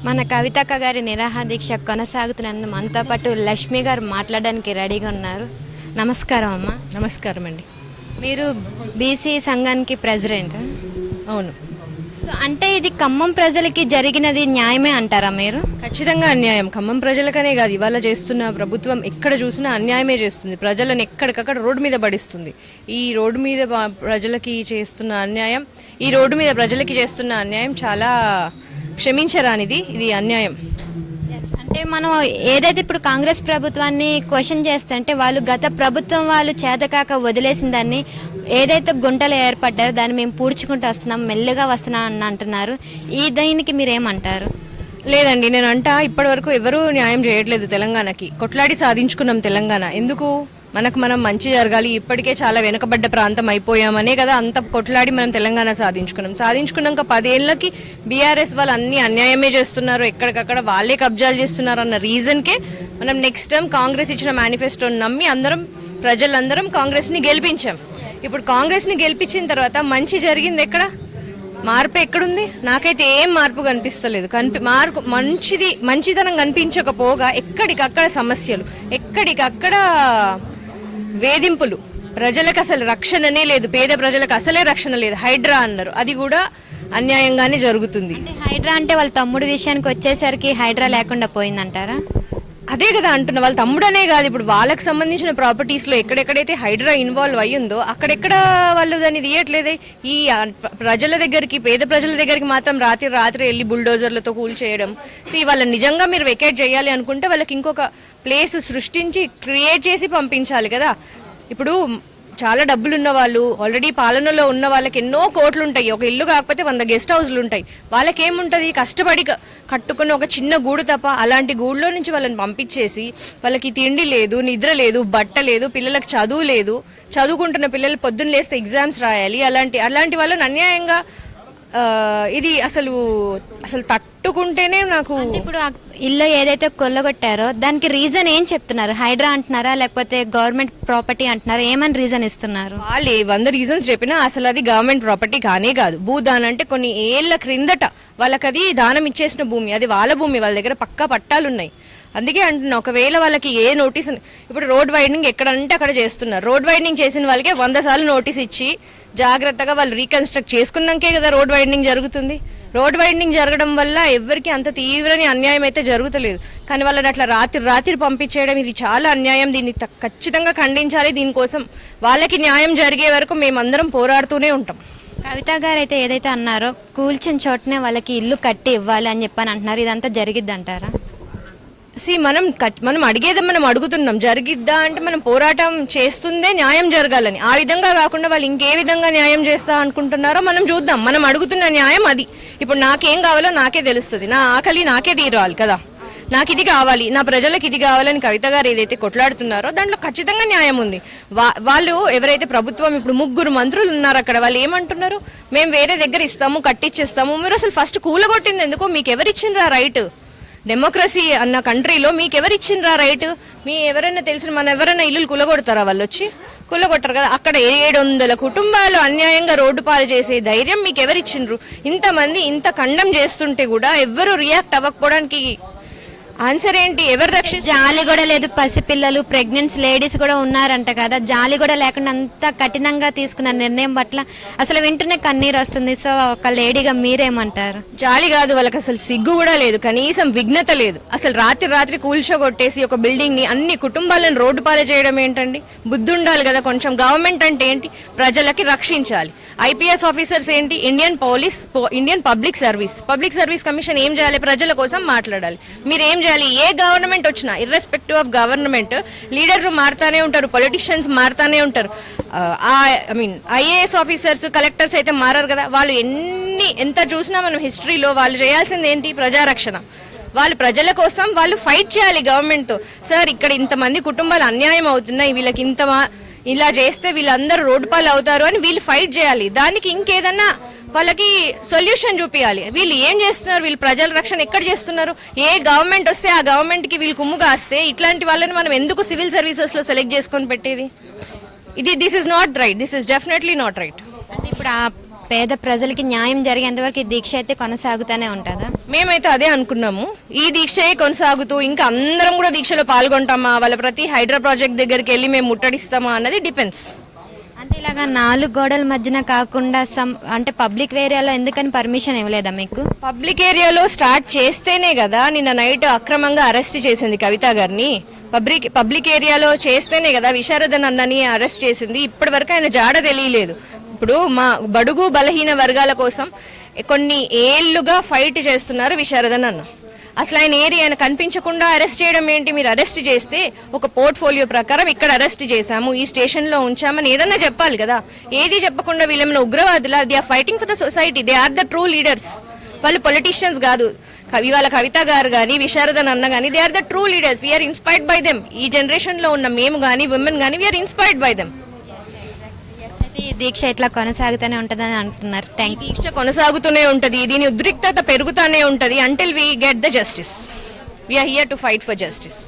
మన కవితక్క గారి నిరాహార దీక్ష కొనసాగుతున్నందు మనతో పాటు లక్ష్మి గారు మాట్లాడడానికి రెడీగా ఉన్నారు. నమస్కారం అమ్మ. నమస్కారం అండి. మీరు బీసీ సంఘానికి ప్రెసిడెంట్. అవును. సో అంటే ఇది ఖమ్మం ప్రజలకి జరిగినది న్యాయమే అంటారా మీరు? ఖచ్చితంగా అన్యాయం. ఖమ్మం ప్రజలకనే కాదు, ఇవాళ చేస్తున్న ప్రభుత్వం ఎక్కడ చూసినా అన్యాయమే చేస్తుంది. ప్రజలను ఎక్కడికక్కడ రోడ్డు మీద పడిస్తుంది. ఈ రోడ్డు మీద ప్రజలకి చేస్తున్న అన్యాయం, ఈ రోడ్డు మీద ప్రజలకి చేస్తున్న అన్యాయం చాలా క్షమించరానిది. ఇది అన్యాయం. అంటే మనం ఏదైతే ఇప్పుడు కాంగ్రెస్ ప్రభుత్వాన్ని క్వశ్చన్ చేస్తుంటే వాళ్ళు గత ప్రభుత్వం వాళ్ళు చేతకాక వదిలేసిన దాన్ని ఏదైతే గుంటలు ఏర్పడ్డారో దాన్ని మేము పూడ్చుకుంటూ వస్తున్నాం, మెల్లగా వస్తున్నాం అని అంటున్నారు. ఈ దీనికి మీరేమంటారు? లేదండి, నేను ఇప్పటి వరకు ఎవరూ న్యాయం చేయట్లేదు. తెలంగాణకి కొట్లాడి సాధించుకున్నాం. తెలంగాణ ఎందుకు మనం మంచి జరగాలి, ఇప్పటికే చాలా వెనుకబడ్డ ప్రాంతం అయిపోయామనే కదా అంత కొట్లాడి మనం తెలంగాణ సాధించుకున్నాక 10 ఏళ్ళకి బీఆర్ఎస్ వాళ్ళు అన్ని అన్యాయమే చేస్తున్నారు, ఎక్కడికక్కడ వాళ్ళే కబ్జాలు చేస్తున్నారు అన్న రీజన్కే మనం నెక్స్ట్ టైం కాంగ్రెస్ ఇచ్చిన మేనిఫెస్టోని నమ్మి ప్రజలందరం కాంగ్రెస్ని గెలిపించాం. ఇప్పుడు కాంగ్రెస్ని గెలిపించిన తర్వాత మంచి జరిగింది ఎక్కడ? మార్పు ఎక్కడుంది? నాకైతే ఏం మార్పు కనిపిస్తలేదు. మంచితనం కనిపించకపోగా ఎక్కడికక్కడ సమస్యలు, ఎక్కడికక్కడ వేధింపులు, ప్రజలకు అసలు రక్షణనే లేదు. పేద ప్రజలకు అసలే రక్షణ లేదు. హైడ్రా అన్నారు, అది కూడా అన్యాయంగానే జరుగుతుంది. హైడ్రా అంటే వాళ్ళ తమ్ముడు విషయానికి వచ్చేసరికి హైడ్రా లేకుండా పోయిందంటారా? అదే కదా అంటున్న, వాళ్ళ తమ్ముడనే కాదు, ఇప్పుడు వాళ్ళకి సంబంధించిన ప్రాపర్టీస్లో ఎక్కడెక్కడైతే హైడ్రా ఇన్వాల్వ్ అయ్యిందో అక్కడెక్కడ వాళ్ళు దాన్ని తీయట్లేదే. ఈ ప్రజల దగ్గరికి, పేద ప్రజల దగ్గరికి మాత్రం రాత్రి వెళ్ళి బుల్డోజర్లతో కూల్ చేయడం. వాళ్ళని నిజంగా మీరు వెకేట్ చేయాలి అనుకుంటే వాళ్ళకి ఇంకొక ప్లేస్ సృష్టించి క్రియేట్ చేసి పంపించాలి కదా. ఇప్పుడు చాలా డబ్బులు ఉన్న వాళ్ళు, ఆల్రెడీ పాలనలో ఉన్న వాళ్ళకి ఎన్నో కోట్లు ఉంటాయి. ఒక ఇల్లు కాకపోతే 100 గెస్ట్ హౌస్లు ఉంటాయి. వాళ్ళకి ఏముంటుంది? కష్టపడి కట్టుకున్న ఒక చిన్న గూడు తప్ప. అలాంటి గూడులో నుంచి వాళ్ళని పంపించేసి వాళ్ళకి తిండి లేదు, నిద్ర లేదు, బట్ట లేదు, పిల్లలకు చదువు లేదు. చదువుకుంటున్న పిల్లలు పొద్దున్న లేస్తే ఎగ్జామ్స్ రాయాలి. అలాంటి వాళ్ళని అన్యాయంగా ఇది అసలు తట్టుకుంటేనే నాకు. ఇప్పుడు ఇల్లు ఏదైతే కొల్లగొట్టారో దానికి రీజన్ ఏం చెప్తున్నారు? హైడ్రా అంటున్నారా, లేకపోతే గవర్నమెంట్ ప్రాపర్టీ అంటున్నారా? ఏమని రీజన్ ఇస్తున్నారు? వాళ్ళు 100 రీజన్స్ చెప్పినా అసలు అది గవర్నమెంట్ ప్రాపర్టీ కానే కాదు. భూదాన్ అంటే కొన్ని ఏళ్ల క్రిందట వాళ్ళకి అది దానం ఇచ్చేసిన భూమి, అది వాళ్ళ భూమి, వాళ్ళ దగ్గర పక్కా పట్టాలున్నాయి. అందుకే అంటున్నా, ఒకవేళ వాళ్ళకి ఏ నోటీస్, ఇప్పుడు రోడ్ వైడనింగ్ ఎక్కడంటే అక్కడ చేస్తున్నారు. రోడ్ వైడనింగ్ చేసిన వాళ్ళకే 100 సార్లు నోటీస్ ఇచ్చి జాగ్రత్తగా వాళ్ళు రీకన్స్ట్రక్ట్ చేసుకున్నాకే కదా రోడ్ వైడనింగ్ జరుగుతుంది. రోడ్ వైడనింగ్ జరగడం వల్ల ఎవరికి అంత తీవ్రని అన్యాయం అయితే జరుగుతలేదు. కానీ వాళ్ళని అట్లా రాత్రి పంపించేయడం ఇది చాలా అన్యాయం. దీన్ని ఖచ్చితంగా ఖండించాలి. దీనికోసం వాళ్ళకి న్యాయం జరిగే వరకు మేమందరం పోరాడుతూనే ఉంటాం. కవిత గారు అయితే ఏదైతే అన్నారో కూల్చిన చోటనే వాళ్ళకి ఇల్లు కట్టి ఇవ్వాలి అని చెప్పని అంటున్నారు, ఇదంతా జరిగిద్ది అంటారా? మనం అడిగేది మనం అడుగుతున్నాం, జరిగిద్దా అంటే మనం పోరాటం చేస్తుందే న్యాయం జరగాలని. ఆ విధంగా కాకుండా వాళ్ళు ఇంకే విధంగా న్యాయం చేస్తా అనుకుంటున్నారో మనం చూద్దాం. మనం అడుగుతున్న న్యాయం అది. ఇప్పుడు నాకేం కావాలో నాకే తెలుస్తుంది. నా ఆకలి నాకే తీరాలి కదా. నాకు ఇది కావాలి, నా ప్రజలకు ఇది కావాలని కవిత గారు ఏదైతే కొట్లాడుతున్నారో దాంట్లో ఖచ్చితంగా న్యాయం ఉంది. వాళ్ళు ఎవరైతే ప్రభుత్వం, ఇప్పుడు 3 మంత్రులు ఉన్నారు అక్కడ, వాళ్ళు ఏమంటున్నారు? మేము వేరే దగ్గర ఇస్తాము, కట్టించేస్తాము. మీరు అసలు ఫస్ట్ కూలగొట్టింది ఎందుకో? మీకు ఎవరిచ్చిండ్రా రైట్? డెమోక్రసీ అన్న కంట్రీలో మీకు ఎవరిచ్చిండ్రా రైట్? ఎవరైనా తెలిసిన మన ఎవరైనా ఇల్లు కూలగొడతారా? వాళ్ళు వచ్చి కూలగొట్టరు కదా. అక్కడ 700 కుటుంబాలు అన్యాయంగా రోడ్డు పాలు చేసే ధైర్యం మీకు ఎవరిచ్చిండ్రు? ఇంతమంది ఇంత ఖండం చేస్తుంటే కూడా ఎవ్వరూ రియాక్ట్ అవ్వకపోవడానికి ఆన్సర్ ఏంటి? ఎవరు జాలి కూడా లేదు. పసిపిల్లలు, ప్రెగ్నెంట్స్ లేడీస్ కూడా ఉన్నారంట కదా. జాలి కూడా లేకుండా అంత కఠినంగా తీసుకున్న నిర్ణయం పట్ల అసలు వింటూనే కన్నీరు వస్తుంది. సో ఒక లేడీగా మీరేమంటారు? జాలి కాదు, వాళ్ళకి అసలు సిగ్గు కూడా లేదు, కనీసం విఘ్నత లేదు. అసలు రాత్రి కూల్చోగొట్టేసి ఒక బిల్డింగ్ ని, అన్ని కుటుంబాలను రోడ్డు పాలు చేయడం ఏంటండి? బుద్ధి ఉండాలి కదా కొంచెం. గవర్నమెంట్ అంటే ఏంటి? ప్రజలకి రక్షించాలి. ఐపీఎస్ ఆఫీసర్స్ ఏంటి? ఇండియన్ పబ్లిక్ సర్వీస్ కమిషన్ ఏం చేయాలి? ప్రజల కోసం మాట్లాడాలి. మీరేం చేయాలి? ఏ గవర్నమెంట్ వచ్చినా, ఇర్రెస్పెక్టివ్ ఆఫ్ గవర్నమెంట్, లీడర్లు మారుతానే ఉంటారు, పొలిటీషియన్స్ మారుతానే ఉంటారు. ఐఏఎస్ ఆఫీసర్స్, కలెక్టర్స్ అయితే మారారు కదా. వాళ్ళు ఎంత చూసినా మనం హిస్టరీలో వాళ్ళు చేయాల్సింది ఏంటి? ప్రజారక్షణ. వాళ్ళు ప్రజల కోసం వాళ్ళు ఫైట్ చేయాలి గవర్నమెంట్తో. సార్, ఇక్కడ ఇంతమంది కుటుంబాలు అన్యాయం అవుతున్నాయి, వీళ్ళకి ఇలా చేస్తే వీళ్ళందరూ రోడ్డు పాలు అవుతారు అని వీళ్ళు ఫైట్ చేయాలి. దానికి ఇంకేదన్నా వాళ్ళకి సొల్యూషన్ చూపించాలి. వీళ్ళు ఏం చేస్తున్నారు? వీళ్ళు ప్రజల రక్షణ ఎక్కడ చేస్తున్నారు? ఏ గవర్నమెంట్ వస్తే ఆ గవర్నమెంట్కి వీళ్ళు కుమ్ము కాస్తే ఇట్లాంటి వాళ్ళని మనం ఎందుకు సివిల్ సర్వీసెస్లో సెలెక్ట్ చేసుకొని పెట్టేది? This is not right. This is definitely not right. అంటే ఇప్పుడు పేద ప్రజలకి న్యాయం జరిగేంత వరకు ఈ దీక్ష అయితే కొనసాగుతూనే ఉంటుందా? మేమైతే అదే అనుకున్నాము. ఈ దీక్షే కొనసాగుతూ ఇంకా అందరం కూడా దీక్షలో పాల్గొంటామా, వాళ్ళ ప్రతి హైడ్రా ప్రాజెక్ట్ దగ్గరికి వెళ్ళి మేము ముట్టడిస్తామా అన్నది డిపెండ్స్. అంటే ఇలాగా 4 గోడల మధ్యన కాకుండా అంటే పబ్లిక్ ఏరియాలో ఎందుకని పర్మిషన్ ఇవ్వలేదా మీకు? పబ్లిక్ ఏరియాలో స్టార్ట్ చేస్తేనే కదా నిన్న నైట్ అక్రమంగా అరెస్ట్ చేసింది కవిత గారిని. పబ్లిక్ ఏరియాలో చేస్తేనే కదా విశారదన్ అన్నని అరెస్ట్ చేసింది. ఇప్పటి వరకు ఆయన జాడ తెలియలేదు. ఇప్పుడు మా బడుగు బలహీన వర్గాల కోసం కొన్ని ఏళ్లుగా ఫైట్ చేస్తున్నారు విశారదన్ అన్న. అసలు ఆయన ఆయన కనిపించకుండా అరెస్ట్ చేయడం ఏంటి? మీరు అరెస్ట్ చేస్తే ఒక పోర్ట్ఫోలియో ప్రకారం ఇక్కడ అరెస్ట్ చేశాము, ఈ స్టేషన్లో ఉంచామని ఏదన్నా చెప్పాలి కదా. ఏది చెప్పకుండా వీళ్ళేమైనా ఉగ్రవాదులా? They are fighting for the society, they are the true leaders. వాళ్ళు పొలిటీషియన్స్ కాదు. ఇవాళ కవిత గారు కానీ విశారదన్ అన్న కానీ they are the true leaders. We are inspired by them. ఈ జనరేషన్లో ఉన్న మేము కానీ విమెన్ కానీ వీఆర్ ఇన్స్పైర్డ్ బై దెమ్. అయితే ఈ దీక్ష ఇట్లా కొనసాగుతూనే ఉంటుందని అంటున్నారు. Thank you. దీక్ష కొనసాగుతూనే ఉంటది, దీని ఉద్రిక్తత పెరుగుతూనే ఉంటది until we get the justice. We are here to fight for justice.